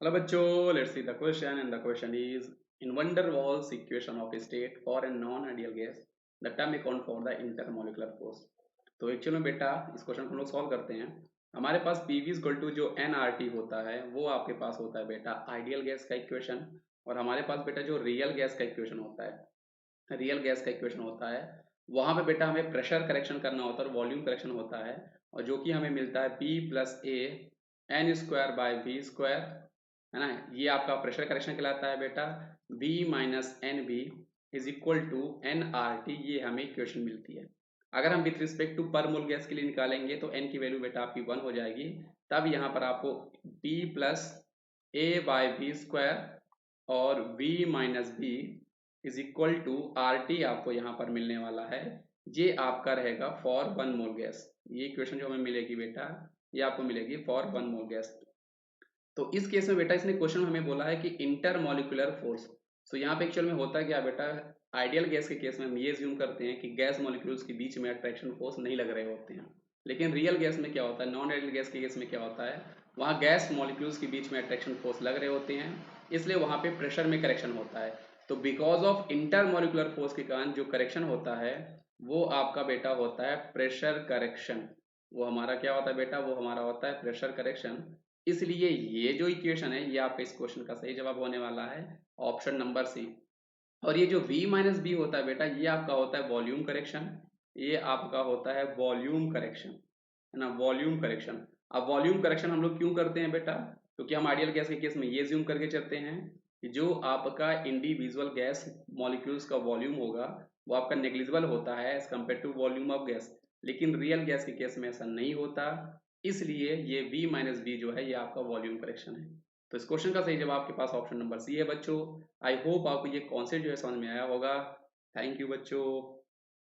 Hello bachcho, let's see the question and the question is in van der Waals equation of a state for a non-ideal gas the term account for the intermolecular force। तो actual में बेटा इस question को हम लोग solve करते हैं। हमारे पास पीवी इक्वल टू जो एनआरटी होता है वो आपके पास होता है बेटा आइडियल गैस का इक्वेशन, और हमारे पास बेटा जो रियल गैस का इक्वेशन होता है, रियल गैस का इक्वेशन होता है वहां पे बेटा हमें प्रेशर करेक्शन करना होता है और वॉल्यूम करेक्शन होता है, और जो कि हमें मिलता है B plus a n square by V square, है ना। ये आपका प्रेशर करेक्शन कहलाता है बेटा। V minus n b is equal to n R T, ये हमें इक्वेशन मिलती है। अगर हम विथ रिस्पेक्ट टू पर मोल गैस के लिए निकालेंगे तो n की वैल्यू बेटा आपकी 1 हो जाएगी। तब यहाँ पर आपको B plus a by V square और V minus b is equal to R T आपको यहाँ पर मिलने वाला है। ये आपका रहेगा फॉर 1 मोल गैस। ये इक्वेशन जो हमें मिलेगी बेटा ये आपको मिलेगी फॉर 1 मोल गैस। तो इस केस में बेटा इसने क्वेश्चन हमें बोला है कि इंटरमोलिकुलर फोर्स। सो यहाँ पे एक्चुअल में होता क्या बेटा, आइडियल गैस के केस में हम ये ज्यूम करते हैं कि गैस मॉलिक्यूल्स के बीच में अट्रैक्शन फोर्स नहीं लग रहे होते हैं। लेकिन रियल गैस में क्या होता है, नॉन आइडियल गैस के केस में क्या होता है, वहाँ गैस मॉलिक्यूल्स के बीच में अट्रैक्शन फोर्स लग रहे होते हैं, इसलिए वहाँ पे प्रेशर में करेक्शन होता है। तो बिकॉज ऑफ इंटरमोलिकुलर फोर्स के कारण जो करेक्शन होता है वो आपका बेटा होता है प्रेशर करेक्शन। वो हमारा क्या होता है बेटा, वो हमारा होता है प्रेशर करेक्शन। इसलिए ये जो इक्वेशन है ये आपका इस क्वेश्चन का सही जवाब होने वाला है ऑप्शन नंबर सी। और ये जो v माइनस बी होता है बेटा ये आपका होता है वॉल्यूम करेक्शन। ये आपका होता है वॉल्यूम करेक्शन, है ना, वॉल्यूम करेक्शन। अब वॉल्यूम करेक्शन हम लोग क्यों करते हैं बेटा, क्योंकि हम आइडियल गैस के केस में ये ज्यूम करके चलते हैं कि जो आपका इंडिविजुअल गैस मॉलिक्यूल्स का वॉल्यूम होगा वो आपका नेग्लिजिबल होता है as compare to volume of gas. लेकिन रियल गैस के केस में ऐसा नहीं होता, इसलिए ये v माइनस बी जो है ये आपका वॉल्यूम करेक्शन है। तो इस क्वेश्चन का सही जवाब आपके पास ऑप्शन नंबर सी है बच्चों। आई होप आपको ये कॉन्सेप्ट जो है समझ में आया होगा। थैंक यू बच्चों।